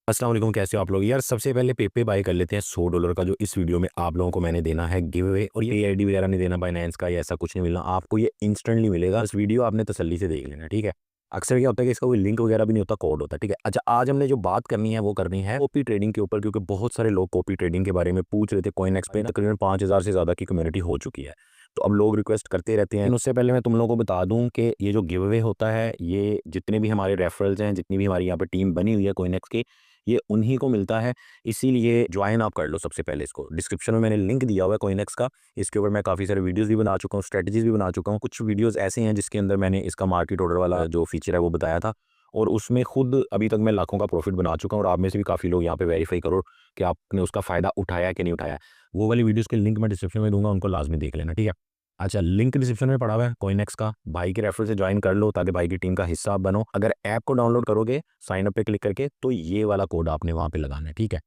अस्सलाम वालेकुम, कैसे हो आप लोग यार। सबसे पहले पे बाय कर लेते हैं $100 का, जो इस वीडियो में आप लोगों को मैंने देना है गिव अवे। और ये आईडी वगैरह नहीं देना बाइनेंस का या ऐसा कुछ नहीं मिलना आपको, ये इंस्टेंटली मिलेगा। इस वीडियो आपने तसल्ली से देख लेना, ठीक है। अक्सर क्या होता है कि इसका कोई लिंक वगैरह भी नहीं होता, कोड होता है, ठीक है। अच्छा, आज हमने जो बात करनी है वो करनी है कॉपी ट्रेडिंग के ऊपर, क्योंकि बहुत सारे लोग कॉपी ट्रेडिंग के बारे में पूछ रहे थे। कॉइनएक्स पे तकरीबन 5000 से ज़्यादा की कम्युनिटी हो चुकी है, तो अब लोग रिक्वेस्ट करते रहते हैं। लेकिन उससे पहले मैं तुम लोगों को बता दूं कि ये जो गिव अवे होता है, ये जितने भी हमारे रेफरल्स हैं, जितनी भी हमारी यहाँ पे टीम बनी हुई है कॉइनएक्स की, ये उन्हीं को मिलता है। इसीलिए ज्वाइन आप कर लो। सबसे पहले इसको डिस्क्रिप्शन में मैंने लिंक दिया हुआ है कॉइनएक्स का। इसके ऊपर मैं काफ़ी सारे वीडियोस भी बना चुका हूँ, स्ट्रेटजीज भी बना चुका हूँ। कुछ वीडियोस ऐसे हैं जिसके अंदर मैंने इसका मार्केट ऑर्डर वाला जो फीचर है वो बताया था, और उसमें खुद अभी तक मैं लाखों का प्रॉफिट बना चुका हूँ। और आप में से भी काफ़ी लोग यहाँ पे वेरीफाई करो कि आपने उसका फ़ायदा उठाया कि नहीं उठाया। वो वाली वीडियोज़ के लिंक मैं डिस्क्रिप्शन में दूंगा, उनको लाजमी देख लेना, ठीक है। अच्छा, लिंक डिस्क्रिप्शन में पड़ा हुआ है कॉइनएक्स का। भाई के रेफरल से ज्वाइन कर लो ताकि भाई की टीम का हिस्सा आप बनो। अगर ऐप को डाउनलोड करोगे साइन अप पे क्लिक करके, तो ये वाला कोड आपने वहाँ पे लगाना है, ठीक है।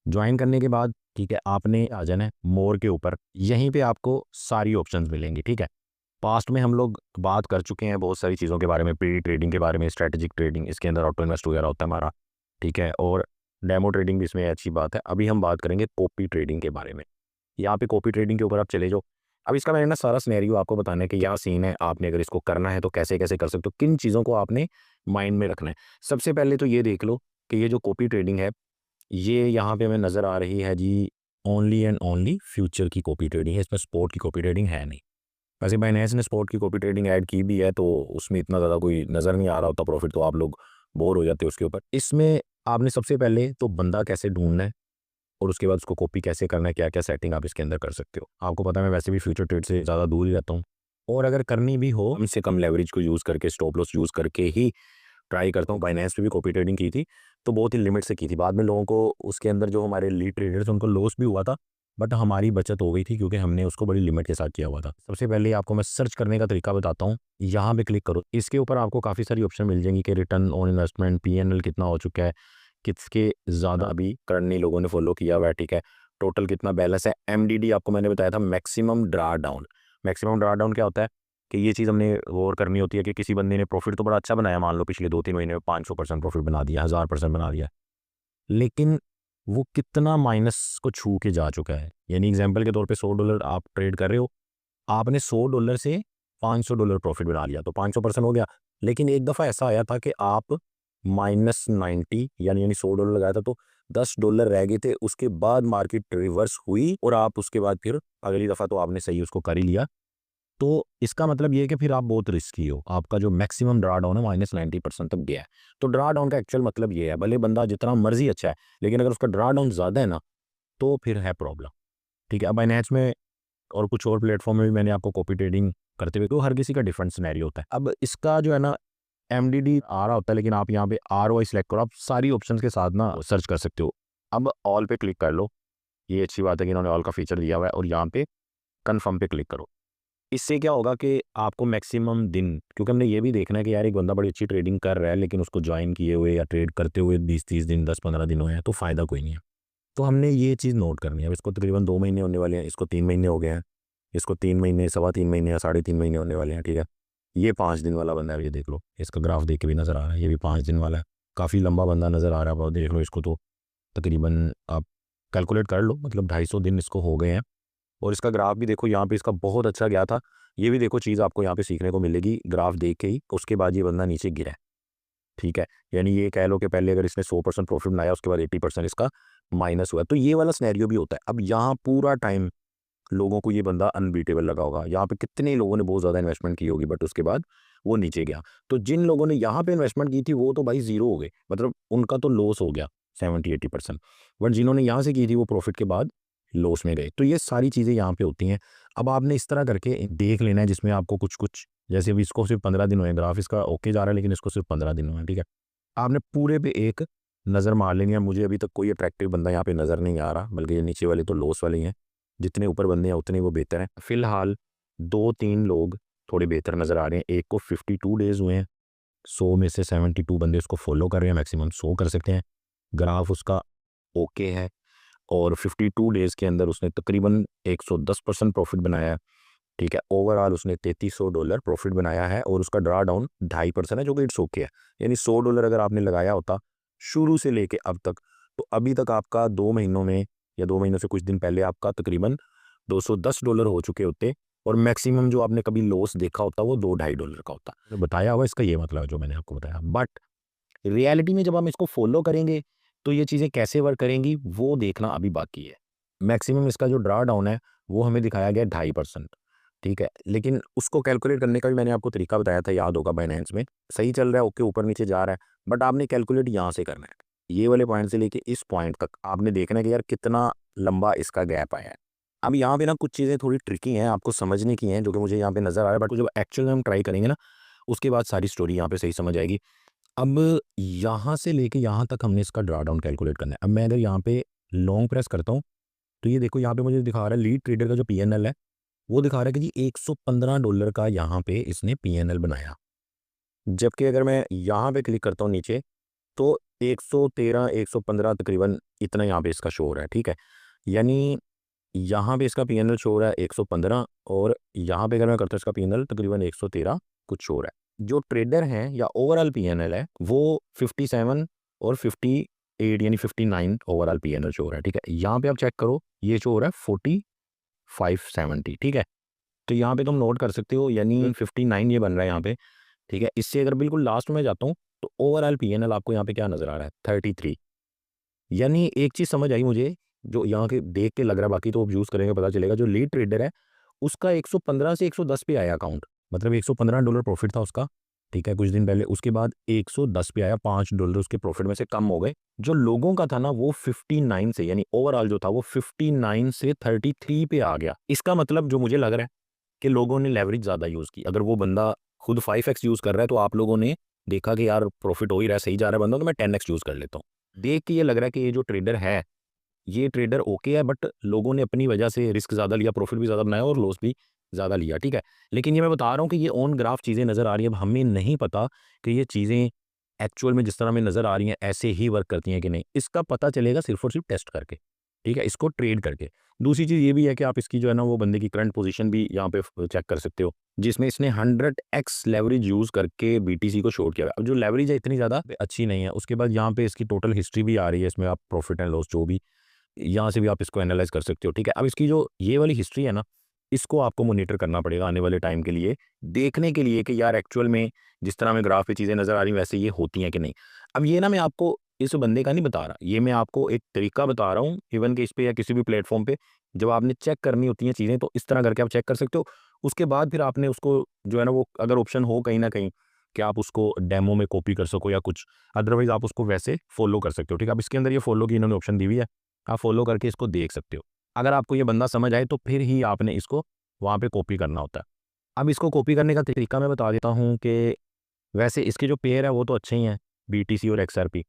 ज्वाइन करने के बाद ठीक है, आपने आ जाना है मोर के ऊपर। यहीं पे आपको सारी ऑप्शंस मिलेंगी, ठीक है। पास्ट में हम लोग बात कर चुके हैं बहुत सारी चीज़ों के बारे में, प्री ट्रेडिंग के बारे में, स्ट्रेटेजिक ट्रेडिंग, इसके अंदर ऑटो इन्वेस्ट वगैरह होता है हमारा, ठीक है। और डेमो ट्रेडिंग भी इसमें अच्छी बात है। अभी हम बात करेंगे कॉपी ट्रेडिंग के बारे में। यहाँ पे कॉपी ट्रेडिंग के ऊपर आप चले जाओ। अब इसका मैंने ना सारा सिनेरियो आपको बताना है कि क्या सीन है, आपने अगर इसको करना है तो कैसे कैसे कर सकते हो, किन चीज़ों को आपने माइंड में रखना है। सबसे पहले तो ये देख लो कि ये जो कॉपी ट्रेडिंग है, ये यहाँ पे हमें नज़र आ रही है जी, ओनली एंड ओनली फ्यूचर की कॉपी ट्रेडिंग है। इसमें स्पोर्ट की कॉपी ट्रेडिंग है नहीं। वैसे बाइनेंस ने स्पोर्ट की कॉपी ट्रेडिंग ऐड की भी है, तो उसमें इतना ज़्यादा कोई नज़र नहीं आ रहा होता प्रॉफिट, तो आप लोग बोर हो जाते हो उसके ऊपर। इसमें आपने सबसे पहले तो बंदा कैसे ढूंढना है, और उसके बाद उसको कॉपी कैसे करना है, क्या क्या सेटिंग आप इसके अंदर कर सकते हो। आपको पता है मैं वैसे भी फ्यूचर ट्रेड से ज़्यादा दूर ही रहता हूँ, और अगर करनी भी हो कम से कम लेवरेज को यूज़ करके, स्टॉप लॉस यूज़ करके ही ट्राई करता हूँ। बाइनेंस पे भी कॉपी ट्रेडिंग की थी, तो बहुत ही लिमिट से की थी। बाद में लोगों को उसके अंदर जो हमारे लीड ट्रेडर्स उनको लॉस भी हुआ था, बट हमारी बचत हो गई थी क्योंकि हमने उसको बड़ी लिमिट के साथ किया हुआ था। सबसे पहले आपको मैं सर्च करने का तरीका बताता हूँ। यहाँ पे क्लिक करो, इसके ऊपर आपको काफ़ी सारी ऑप्शन मिल जाएंगी कि रिटर्न ऑन इन्वेस्टमेंट, पीएनएल कितना हो चुका है, किसके ज़्यादा अभी करंटली लोगों ने फॉलो किया हुआ है, ठीक है। टोटल कितना बैलेंस है। एमडीडी आपको मैंने बताया था, maximum draw down. Maximum draw down क्या होता है कि ये चीज़ हमने गौर करनी होती है कि किसी बंदे ने प्रॉफिट तो बड़ा अच्छा बनाया, मान लो पिछले 2-3 महीने में 500% प्रॉफिट बना दिया, 1000% बना दिया, लेकिन वो कितना माइनस को छू के जा चुका है। यानी एग्जांपल के तौर पे $100 आप ट्रेड कर रहे हो, आपने $100 से $500 प्रॉफिट बना लिया, तो 500% हो गया। लेकिन एक दफ़ा ऐसा आया था कि आप -90 यानी $100 लगाया था, तो $10 रह गए थे। उसके बाद मार्केट रिवर्स हुई और आप उसके बाद फिर अगली दफ़ा तो आपने सही उसको कर ही लिया। तो इसका मतलब ये है कि फिर आप बहुत रिस्की हो। आपका जो मैक्सिमम ड्रा डाउन है -90% तक गया है। तो ड्रा डाउन का एक्चुअल मतलब ये है, भले बंदा जितना मर्जी अच्छा है, लेकिन अगर उसका ड्रा डाउन ज़्यादा है ना, तो फिर है प्रॉब्लम, ठीक है। अब बाइनेंस में और कुछ और प्लेटफॉर्म में भी मैंने आपको कॉपी ट्रेडिंग करते हुए, तो हर किसी का डिफरेंट सिनेरियो होता है। अब इसका जो है ना, एमडीडी आ रहा होता है, लेकिन आप यहाँ पे आरओआई सेलेक्ट करो, आप सारी ऑप्शंस के साथ ना सर्च कर सकते हो। अब ऑल पे क्लिक कर लो। ये अच्छी बात है कि इन्होंने ऑल का फीचर दिया हुआ है, और यहाँ पे कन्फर्म पे क्लिक करो। इससे क्या होगा कि आपको मैक्सिमम दिन, क्योंकि हमने ये भी देखना है कि यार एक बंदा बड़ी अच्छी ट्रेडिंग कर रहा है, लेकिन उसको ज्वाइन किए हुए या ट्रेड करते हुए 20-30 दिन, 10-15 दिन हुए हैं, तो फ़ायदा कोई नहीं है। तो हमने ये चीज़ नोट करनी है। अब इसको तकरीबन 2 महीने होने वाले हैं, इसको 3 महीने हो गए हैं, इसको 3 महीने, सवा 3 महीने या साढ़े 3 महीने होने वाले हैं, ठीक है। ये 5 दिन वाला बंदा है, ये देख लो, इसका ग्राफ देख के भी नज़र आ रहा है, ये भी 5 दिन वाला है। काफ़ी लंबा बंदा नज़र आ रहा है, अब देख लो इसको, तो तकरीबन आप कैलकुलेट कर लो, मतलब 250 दिन इसको हो गए हैं। और इसका ग्राफ भी देखो, यहाँ पे इसका बहुत अच्छा गया था। ये भी देखो चीज़ आपको यहाँ पे सीखने को मिलेगी ग्राफ देख के ही। उसके बाद ये बंदा नीचे गिरा है, ठीक है। यानी ये कह लो कि पहले अगर इसने 100% प्रॉफिट बनाया, उसके बाद 80% इसका माइनस हुआ, तो ये वाला सिनेरियो भी होता है। अब यहाँ पूरा टाइम लोगों को ये बंदा अनबीटेबल लगा होगा। यहाँ पे कितने लोगों ने बहुत ज़्यादा इन्वेस्टमेंट की होगी, बट उसके बाद वो नीचे गया। तो जिन लोगों ने यहाँ पे इन्वेस्टमेंट की थी वो तो भाई ज़ीरो हो गए, मतलब उनका तो लॉस हो गया 70-80%। बट जिन्होंने यहाँ से की थी वो प्रॉफिट के बाद लॉस में गए। तो ये सारी चीज़ें यहाँ पे होती हैं। अब आपने इस तरह करके देख लेना है, जिसमें आपको कुछ कुछ, जैसे अभी इसको सिर्फ 15 दिन हुए, ग्राफ इसका ओके जा रहा है, लेकिन इसको सिर्फ 15 दिन हुए हैं, ठीक है। आपने पूरे पे एक नज़र मार लेनी है। मुझे अभी तक कोई अट्रैक्टिव बंदा यहाँ पे नज़र नहीं आ रहा, बल्कि ये नीचे वाले तो लॉस वाले ही हैं। जितने ऊपर बंदे हैं उतने वो बेहतर हैं। फिलहाल 2-3 लोग थोड़े बेहतर नज़र आ रहे हैं। एक को 52 डेज़ हुए हैं, 100 में से 72 बंदे उसको फॉलो कर रहे हैं, मैक्सिमम 100 कर सकते हैं। ग्राफ उसका ओके है, और 52 डेज़ के अंदर उसने तकरीबन 110% प्रॉफिट बनाया है, ठीक है। ओवरऑल उसने $3300 प्रॉफिट बनाया है, और उसका ड्रा डाउन 2.5% है, जो कि इट्स ओके है। यानी $100 अगर आपने लगाया होता शुरू से लेके अब तक। तो अभी तक आपका 2 महीनों में या 2 महीनों से कुछ दिन पहले आपका तकरीबन $210 हो चुके होते और मैक्सिमम जो आपने कभी लॉस देखा होता वो $2-2.5 का होता। मैंने बताया हुआ इसका ये मतलब है जो मैंने आपको बताया। बट रियलिटी में जब हम इसको फॉलो करेंगे तो ये चीज़ें कैसे वर्क करेंगी वो देखना अभी बाकी है। मैक्सिमम इसका जो ड्रा डाउन है वो हमें दिखाया गया 2.5%, ठीक है। लेकिन उसको कैलकुलेट करने का भी मैंने आपको तरीका बताया था, याद होगा। बाइनेंस में सही चल रहा है, ओके, ऊपर नीचे जा रहा है, बट आपने कैलकुलेट यहाँ से करना है। ये वाले पॉइंट से लेके इस पॉइंट तक आपने देखना है कि यार कितना लंबा इसका गैप आया है। अब यहाँ पे ना कुछ चीज़ें थोड़ी ट्रिकी हैं, आपको समझने की हैं, जो कि मुझे यहाँ पे नज़र आ रहा है, बट जब एक्चुअल में हम ट्राई करेंगे ना उसके बाद सारी स्टोरी यहाँ पे सही समझ आएगी। अब यहाँ से लेके यहाँ तक हमने इसका ड्रा डाउन कैलकुलेट करना है। अब मैं अगर यहाँ पे लॉन्ग प्रेस करता हूँ तो ये देखो यहाँ पे मुझे दिखा रहा है लीड ट्रेडर का जो पीएनएल है वो दिखा रहा है कि जी $115 का यहाँ पे इसने पीएनएल बनाया। जबकि अगर मैं यहाँ पे क्लिक करता हूँ नीचे तो 113 115 तकरीबन इतना यहाँ पे इसका शो हो रहा है, ठीक है। यानी यहाँ पे इसका पीएनएल शो हो रहा है 115 और यहाँ पे अगर मैं करता हूँ इसका पीएनएल तकरीबन 113 कुछ शो हो रहा है। जो ट्रेडर हैं या ओवरऑल पीएनएल है वो 57 और 58 यानी 59 ओवरऑल पीएनएल शो हो रहा है, ठीक है। यहाँ पे आप चेक करो ये शो हो रहा है 4570, ठीक है। तो यहाँ पे तुम नोट कर सकते हो यानी 59 ये बन रहा है यहाँ पे, ठीक है। इससे अगर बिल्कुल लास्ट में जाता हूँ तो ओवरऑल पीएनएल आपको यहाँ पे क्या नजर आ रहा है 33। यानी एक चीज़ समझ आई मुझे, जो यहाँ के देख के लग रहा है, बाकी तो आप यूज़ करेंगे पता चलेगा। जो लीड ट्रेडर है उसका 115 से 110 पे आया अकाउंट, मतलब $115 प्रॉफिट था उसका, ठीक है, कुछ दिन पहले। उसके बाद 110 पे आया, $5 उसके प्रॉफिट में से कम हो गए। जो लोगों का था ना वो 59 से, यानी ओवरऑल जो था वो 59 से 33 पे आ गया। इसका मतलब जो मुझे लग रहा है कि लोगों ने लेवरेज ज़्यादा यूज़ की। अगर वो बंदा खुद 5x यूज़ कर रहा है तो आप लोगों ने देखा कि यार प्रॉफिट हो ही रहा है, सही जा रहा है बंदा, तो मैं 10x यूज़ कर लेता हूँ। देख के ये लग रहा है कि ये जो ट्रेडर है ये ट्रेडर ओके है, बट लोगों ने अपनी वजह से रिस्क ज़्यादा लिया, प्रॉफिट भी ज़्यादा बनाया और लॉस भी ज़्यादा लिया, ठीक है। लेकिन ये मैं बता रहा हूँ कि ये ऑन ग्राफ चीज़ें नज़र आ रही हैं। अब हमें नहीं पता कि ये चीज़ें एक्चुअल में जिस तरह हमें नज़र आ रही हैं ऐसे ही वर्क करती हैं कि नहीं। इसका पता चलेगा सिर्फ और सिर्फ टेस्ट करके, ठीक है, इसको ट्रेड करके। दूसरी चीज़ ये भी है कि आप इसकी जो है ना वो बंदे की करंट पोजीशन भी यहाँ पे चेक कर सकते हो, जिसमें इसने 100x लेवरेज यूज़ करके बीटीसी को शॉर्ट किया है। अब जो लेवरेज है इतनी ज़्यादा अच्छी नहीं है। उसके बाद यहाँ पे इसकी टोटल हिस्ट्री भी आ रही है, इसमें आप प्रॉफिट एंड लॉस जो भी यहाँ से भी आप इसको एनालाइज कर सकते हो, ठीक है। अब इसकी जो ये वाली हिस्ट्री है ना इसको आपको मॉनिटर करना पड़ेगा आने वाले टाइम के लिए, देखने के लिए कि यार एक्चुअल में जिस तरह हमें ग्राफ पे चीज़ें नज़र आ रही हैं वैसे ये होती हैं कि नहीं। अब ये ना मैं आपको इस बंदे का नहीं बता रहा, ये मैं आपको एक तरीका बता रहा हूँ, इवन कि इस पे या किसी भी प्लेटफॉर्म पे जब आपने चेक करनी होती हैं चीज़ें तो इस तरह करके आप चेक कर सकते हो। उसके बाद फिर आपने उसको जो है ना वो अगर ऑप्शन हो कहीं ना कहीं कि आप उसको डेमो में कॉपी कर सको या कुछ, अदरवाइज आप उसको वैसे फॉलो कर सकते हो, ठीक है। अब इसके अंदर ये फॉलो की इन्होंने ऑप्शन दी हुई है, आप फॉलो करके इसको देख सकते हो। अगर आपको ये बंदा समझ आए तो फिर ही आपने इसको वहाँ पे कॉपी करना होता है। अब इसको कॉपी करने का तरीका मैं बता देता हूँ कि वैसे इसके जो पेयर है वो तो अच्छे ही हैं, बीटीसी और एक्सआरपी,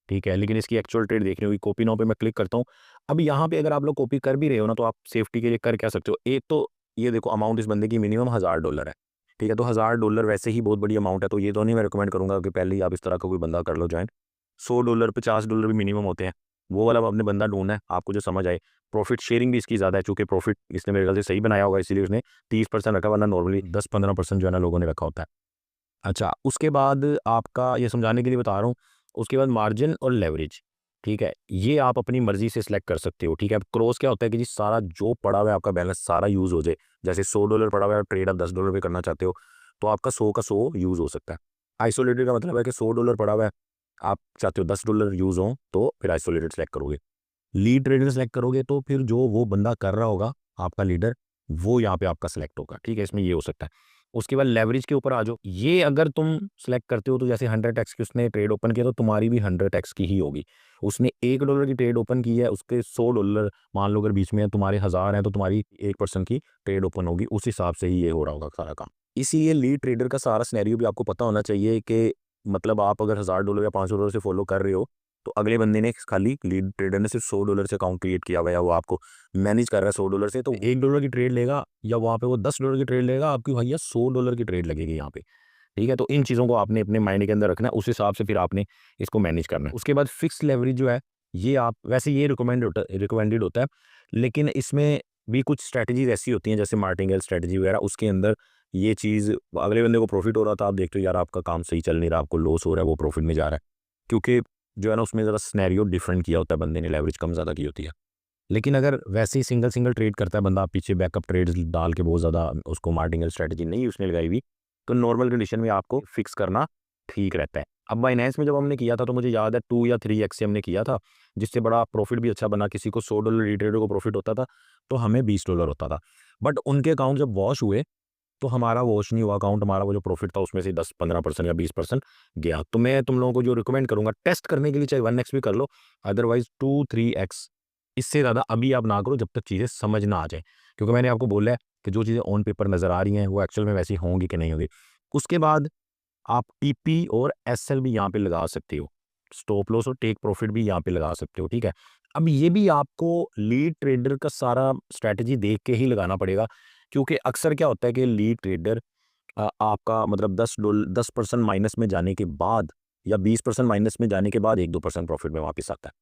ठीक है। लेकिन इसकी एक्चुअल ट्रेड देखनी होगी। कॉपी नाउ पे मैं क्लिक करता हूँ। अब यहाँ पे अगर आप लोग कॉपी कर भी रहे हो ना तो आप सेफ्टी के लिए कर क्या सकते हो, एक तो ये देखो अमाउंट इस बंदे की मिनिमम $1000 है, ठीक है। तो $1000 वैसे ही बहुत बड़ी अमाउंट है, तो ये तो नहीं मैं रिकमेंड करूँगा कि पहले ही आप इस तरह का कोई बंदा कर लो ज्वाइन। $100 $50 भी मिनिमम होते हैं, वो वाला आपने बंदा ढूंढना है आपको जो समझ आए। प्रॉफिट शेयरिंग भी इसकी ज़्यादा है, चूँकि प्रॉफिट इसने मेरे ख्याल से सही बनाया होगा इसीलिए उसने 30% रखा, वरना नॉर्मली 10-15% जो है ना लोगों ने रखा होता है। अच्छा, उसके बाद आपका ये समझाने के लिए बता रहा हूँ, उसके बाद मार्जिन और लेवरेज, ठीक है, ये आप अपनी मर्जी से सिलेक्ट कर सकते हो, ठीक है। अब क्रॉस क्या होता है कि जी सारा जो पड़ा हुआ है आपका बैलेंस सारा यूज़ हो जाए। जैसे $100 पड़ा हुआ है और ट्रेड आप $10 पे करना चाहते हो तो आपका 100 का 100 यूज़ हो सकता है। आइसोलेटेड का मतलब है कि $100 पड़ा हुआ है, आप चाहते हो $10 यूज़ हो तो फिर आइसोलेटेड सेलेक्ट करोगे। लीड ट्रेडर सेलेक्ट करोगे तो फिर जो वो बंदा कर रहा होगा आपका लीडर वो यहाँ पे आपका सेलेक्ट होगा, ठीक है, इसमें ये हो सकता है। उसके बाद लेवरेज के ऊपर आ जाओ, ये अगर तुम सेलेक्ट करते हो तो जैसे 100x की उसने ट्रेड ओपन किया तो तुम्हारी भी 100x की ही होगी। उसने $1 की ट्रेड ओपन की है, उसके $100 मान लो अगर बीच में है, तुम्हारे 1000 है तो तुम्हारी 1% की ट्रेड ओपन होगी, उस हिसाब से ही ये हो रहा होगा सारा काम। इसीलिए लीड ट्रेडर का सारा सिनेरियो भी आपको पता होना चाहिए कि मतलब आप अगर $1000 या $500 से फॉलो कर रहे हो तो अगले बंदे ने खाली लीड ट्रेडर ने सिर्फ $100 से अकाउंट क्रिएट किया हुआ है, वो आपको मैनेज कर रहा है $100 से, तो $1 की ट्रेड लेगा या वहाँ पे वो $10 की ट्रेड लेगा, आपकी भैया $100 की ट्रेड लगेगी यहाँ पे, ठीक है। तो इन चीज़ों को आपने अपने माइंड के अंदर रखना है, उस हिसाब से फिर आपने इसको मैनेज करना है। उसके बाद फिक्स लेवरेज जो है ये आप वैसे ये रिकमेंडेड होता है, लेकिन इसमें भी कुछ स्ट्रैटेजीज ऐसी होती हैं जैसे मार्टिंगेल स्ट्रैटेजी वगैरह, उसके अंदर ये चीज़ अगले बंदे को प्रॉफिट हो रहा था, आप देखते हो यार आपका काम सही चल नहीं रहा, आपको लॉस हो रहा है, वो प्रॉफिट में जा रहा है, क्योंकि जो है ना उसमें ज़रा सिनेरियो डिफरेंट किया होता है बंदे ने, लेवरेज कम ज़्यादा की होती है। लेकिन अगर वैसे ही सिंगल सिंगल ट्रेड करता है बंदा, पीछे बैकअप ट्रेड्स डाल के बहुत ज़्यादा उसको मार्टिंगल स्ट्रेटजी नहीं उसने लगाई हुई, तो नॉर्मल कंडीशन में आपको फिक्स करना ठीक रहता है। अब बाइनेंस में जब हमने किया था तो मुझे याद है 2 या 3x से हमने किया था, जिससे बड़ा प्रॉफिट भी अच्छा बना। किसी को $100 रीट्रेडर को प्रॉफिट होता था तो हमें $20 होता था। बट उनके अकाउंट जब वॉश हुए तो हमारा वॉश नहीं हुआ अकाउंट, हमारा वो जो प्रॉफिट था उसमें से 10-15% या 20% गया। तो मैं तुम लोगों को जो रिकमेंड करूंगा टेस्ट करने के लिए, चाहे 1x भी कर लो, अदरवाइज 2-3x, इससे ज़्यादा अभी आप ना करो जब तक चीज़ें समझ ना आ जाए। क्योंकि मैंने आपको बोला है कि जो चीज़ें ऑन पेपर नज़र आ रही हैं वो एक्चुअल में वैसी होंगी कि नहीं होंगी। उसके बाद आप टीपी और एसएल भी यहाँ पे लगा सकते हो, स्टॉप लॉस और टेक प्रॉफिट भी यहाँ पे लगा सकते हो, ठीक है। अब ये भी आपको लीड ट्रेडर का सारा स्ट्रैटेजी देख के ही लगाना पड़ेगा, क्योंकि अक्सर क्या होता है कि लीड ट्रेडर आपका मतलब 10% माइनस में जाने के बाद या 20% माइनस में जाने के बाद 1-2% प्रॉफिट में वापस आता है।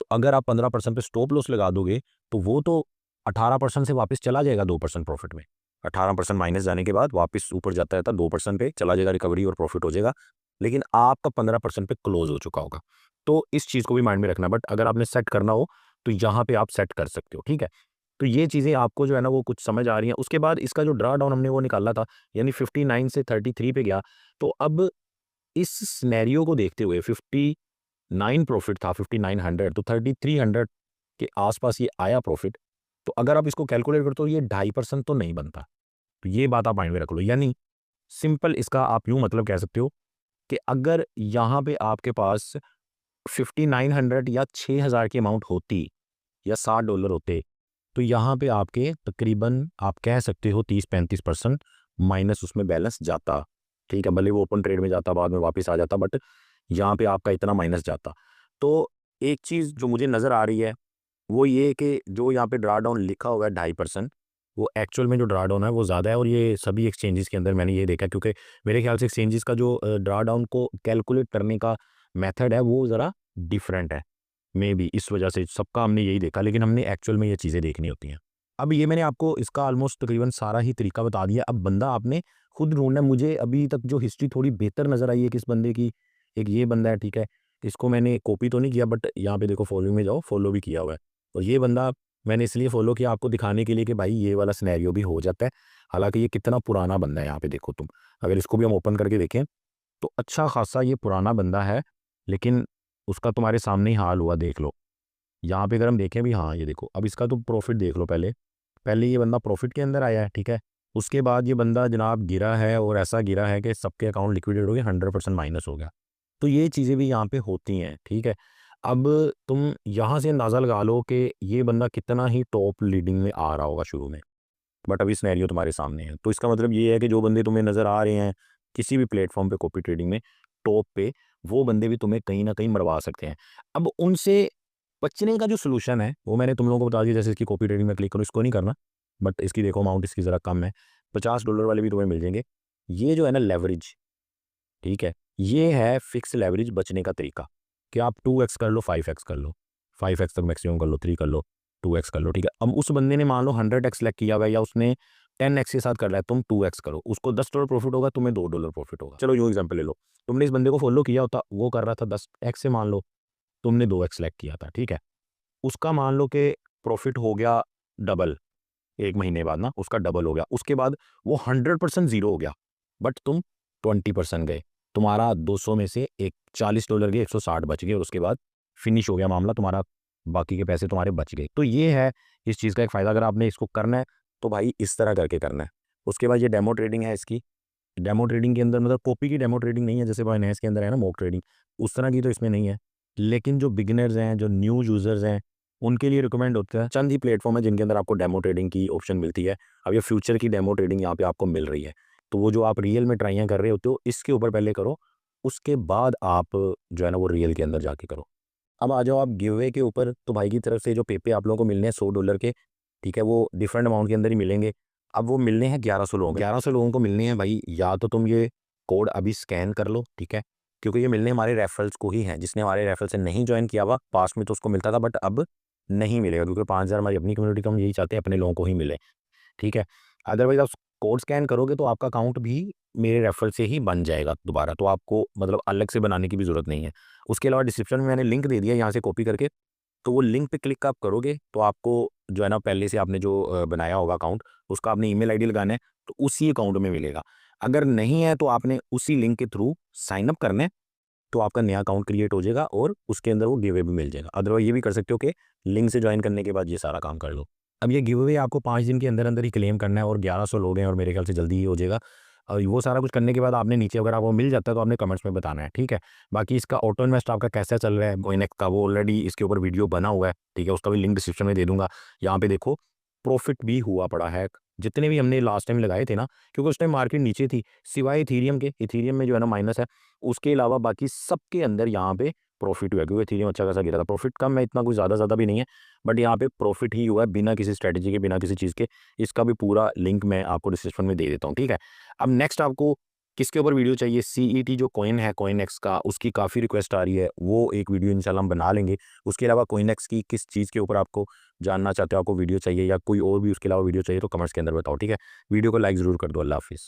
तो अगर आप 15% पे स्टॉप लॉस लगा दोगे तो वो तो 18% से वापस चला जाएगा 2% प्रॉफिट में। 18% माइनस जाने के बाद वापस ऊपर जाता रहता है, 2% पे चला जाएगा, रिकवरी और प्रॉफिट हो जाएगा। लेकिन आपका 15% पे क्लोज हो चुका होगा। तो इस चीज़ को भी माइंड में रखना। बट अगर आपने सेट करना हो तो यहाँ पे आप सेट कर सकते हो, ठीक है। तो ये चीज़ें आपको जो है ना वो कुछ समझ आ रही हैं। उसके बाद इसका जो ड्रा डाउन हमने वो निकाला था, यानी 59 से 33 पे गया। तो अब इस सिनेरियो को देखते हुए 59 प्रॉफिट था, 5900, तो 3300 के आसपास ये आया प्रॉफिट। तो अगर आप इसको कैलकुलेट करते हो ये 2.5% तो नहीं बनता। तो ये बात आप माइंड में रख लो। यानी सिंपल इसका आप यूँ मतलब कह सकते हो कि अगर यहाँ पे आपके पास 5900 या 6000 की अमाउंट होती या $60 होते, तो यहाँ पे आपके तकरीबन आप कह सकते हो 30-35% माइनस उसमें बैलेंस जाता, ठीक है। भले वो ओपन ट्रेड में जाता, बाद में वापस आ जाता, बट यहाँ पे आपका इतना माइनस जाता। तो एक चीज़ जो मुझे नज़र आ रही है वो ये कि जो यहाँ पे ड्रा डाउन लिखा हुआ है 2.5%, वो एक्चुअल में जो ड्रा डाउन है वो ज़्यादा है। और ये सभी एक्सचेंजेस के अंदर मैंने ये देखा, क्योंकि मेरे ख्याल से एक्सचेंजेस का जो ड्रा डाउन को कैलकुलेट करने का मेथड है वो ज़रा डिफरेंट है। मे बी इस वजह से सबका हमने यही देखा, लेकिन हमने एक्चुअल में ये चीज़ें देखनी होती हैं। अब ये मैंने आपको इसका ऑलमोस्ट तकरीबन सारा ही तरीका बता दिया। अब बंदा आपने खुद ढूँढना है। मुझे अभी तक जो हिस्ट्री थोड़ी बेहतर नज़र आई है कि इस बंदे की, एक ये बंदा है, ठीक है। इसको मैंने कॉपी तो नहीं किया, बट यहाँ पे देखो फॉलो में जाओ, फॉलो भी किया हुआ है। और ये बंदा मैंने इसलिए फॉलो किया आपको दिखाने के लिए कि भाई ये वाला सिनेरियो भी हो जाता है। हालाँकि ये कितना पुराना बंदा है, यहाँ पे देखो तुम। अगर इसको भी हम ओपन करके देखें तो अच्छा खासा ये पुराना बंदा है, लेकिन उसका तुम्हारे सामने ही हाल हुआ, देख लो। यहाँ पे अगर हम देखें भी, हाँ ये देखो, अब इसका तो प्रॉफिट देख लो। पहले पहले ये बंदा प्रॉफिट के अंदर आया है, ठीक है। उसके बाद ये बंदा जनाब गिरा है, और ऐसा गिरा है कि सबके अकाउंट लिक्विडेट हो गए, 100% माइनस हो गया। तो ये चीज़ें भी यहाँ पे होती हैं, ठीक है। अब तुम यहाँ से अंदाज़ा लगा लो कि ये बंदा कितना ही टॉप लीडिंग में आ रहा होगा शुरू में, बट अभी सिनेरियो तुम्हारे सामने है। तो इसका मतलब ये है कि जो बंदे तुम्हें नज़र आ रहे हैं किसी भी प्लेटफॉर्म पे कॉपी ट्रेडिंग में टॉप पे, वो बंदे भी तुम्हें कहीं ना कहीं मरवा सकते हैं। अब उनसे बचने का जो सोल्यूशन है वो मैंने तुम लोगों को बता दिया। जैसे इसकी कॉपी ट्रेडिंग में क्लिक करो, इसको नहीं करना, बट इसकी देखो अमाउंट इसकी ज़रा कम है, $50 वाले भी तुम्हें मिल जाएंगे। ये जो है ना लेवरेज, ठीक है, ये है फिक्स लेवरेज बचने का तरीका कि आप 2x कर लो, 5x कर लो, 5x तक मैक्सिमम कर लो, 3 कर लो, 2x कर लो, ठीक है। अब उस बंदे ने मान लो 100x सेलेक्ट किया हुआ है, या उसने 10x के साथ कर रहा है, तुम 2x करो, उसको $10 प्रॉफिट होगा, तुम्हें $2 प्रॉफिट होगा। चलो यूँ एग्जाम्पल ले लो, तुमने इस बंदे को फॉलो किया होता, वो कर रहा था 10x से, मान लो तुमने 2x सेलेक्ट किया था, ठीक है। उसका मान लो कि प्रॉफिट हो गया डबल, 1 महीने बाद ना उसका डबल हो गया। उसके बाद वो 100% ज़ीरो हो गया, बट तुम 20% गए। तुम्हारा 200 में से एक $40 गए, 160 बच गए, और उसके बाद फिनिश हो गया मामला तुम्हारा, बाकी के पैसे तुम्हारे बच गए। तो ये है इस चीज़ का एक फ़ायदा। अगर आपने इसको करना है तो भाई इस तरह करके करना है। उसके बाद ये डेमो ट्रेडिंग है इसकी। डेमो ट्रेडिंग के अंदर मतलब कॉपी की डेमो ट्रेडिंग नहीं है, जैसे बाइनेंस के अंदर है ना मॉक ट्रेडिंग, उस तरह की तो इसमें नहीं है। लेकिन जो बिगिनर्स हैं, जो न्यू यूज़र्स हैं, उनके लिए रिकमेंड होता है। चंद ही प्लेटफॉर्म है जिनके अंदर आपको डेमो ट्रेडिंग की ऑप्शन मिलती है। अब ये फ्यूचर की डेमो ट्रेडिंग यहाँ पे आपको मिल रही है। तो वो जो आप रियल में ट्राइयाँ कर रहे होते हो, इसके ऊपर पहले करो, उसके बाद आप जो है ना वो रियल के अंदर जाके करो। अब आ जाओ आप गिव अवे के ऊपर। तो भाई की तरफ से जो पेपे आप लोगों को मिलने हैं $100 के, ठीक है, वो डिफरेंट अमाउंट के अंदर ही मिलेंगे। अब वो मिलने हैं 1100 लोगों को, 1100 लोगों को मिलने हैं भाई। या तो तुम ये कोड अभी स्कैन कर लो, ठीक है, क्योंकि ये मिलने हमारे रेफरल्स को ही हैं। जिसने हमारे रेफरल से नहीं ज्वाइन किया हुआ, पास में तो उसको मिलता था, बट अब नहीं मिलेगा, क्योंकि 5000 हमारी अपनी कम्युनिटी का हम यही चाहते हैं अपने लोगों को ही मिले, ठीक है। अदरवाइज आप कोड स्कैन करोगे तो आपका अकाउंट भी मेरे रेफरल से ही बन जाएगा दोबारा, तो आपको मतलब अलग से बनाने की भी ज़रूरत नहीं है। उसके अलावा डिस्क्रिप्शन में मैंने लिंक दे दिया, यहाँ से कॉपी करके, तो वो लिंक पे क्लिक आप करोगे तो आपको जो है ना पहले से आपने जो बनाया होगा अकाउंट, उसका आपने ईमेल आईडी लगाना है, तो उसी अकाउंट में मिलेगा। अगर नहीं है तो आपने उसी लिंक के थ्रू साइन अप करना है, तो आपका नया अकाउंट क्रिएट हो जाएगा और उसके अंदर वो गिव अवे भी मिल जाएगा। अदरवाइज़ ये भी कर सकते हो कि लिंक से जॉइन करने के बाद ये सारा काम कर लो। अब ये गिव अवे आपको 5 दिन के अंदर-अंदर ही क्लेम करना है और 1100 लोग हैं और मेरे ख्याल से जल्दी ही हो जाएगा। और वो सारा कुछ करने के बाद आपने नीचे अगर आपको मिल जाता है तो आपने कमेंट्स में बताना है, ठीक है? बाकी इसका ऑटो इन्वेस्ट आपका कैसा चल रहा है कॉइनेक्स का, वो ऑलरेडी इसके ऊपर वीडियो बना हुआ है, ठीक है? उसका भी लिंक डिस्क्रिप्शन में दे दूँगा। यहाँ पे देखो प्रॉफ़िट भी हुआ पड़ा है। जितने भी हमने लास्ट टाइम लगाए थे ना, क्योंकि उस टाइम मार्केट नीचे थी, सिवाय इथेरियम के, इथेरियम में जो है ना माइनस है, उसके अलावा बाकी सबके अंदर यहाँ पे प्रॉफ़िट हुआ है, क्योंकि इथेरियम अच्छा खासा गिरा था। प्रॉफ़िट कम है, इतना कुछ ज़्यादा भी नहीं है, बट यहाँ पे प्रॉफ़िट ही हुआ है बिना किसी स्ट्रैटेजी के, बिना किसी चीज़ के। इसका भी पूरा लिंक मैं आपको डिस्क्रिप्शन में दे देता हूँ, ठीक है? अब नेक्स्ट आपको किसके ऊपर वीडियो चाहिए? सीईटी जो कॉइन है कॉइनेक्स का, उसकी काफ़ी रिक्वेस्ट आ रही है, वो एक वीडियो इंशाल्लाह हम बना लेंगे। उसके अलावा कॉइनेक्स की किस चीज़ के ऊपर आपको जानना चाहते हो, आपको वीडियो चाहिए या कोई और भी उसके अलावा वीडियो चाहिए, तो कमेंट्स के अंदर बताओ, ठीक है? वीडियो को लाइक ज़रूर कर दो। अल्लाह हाफ़िज़।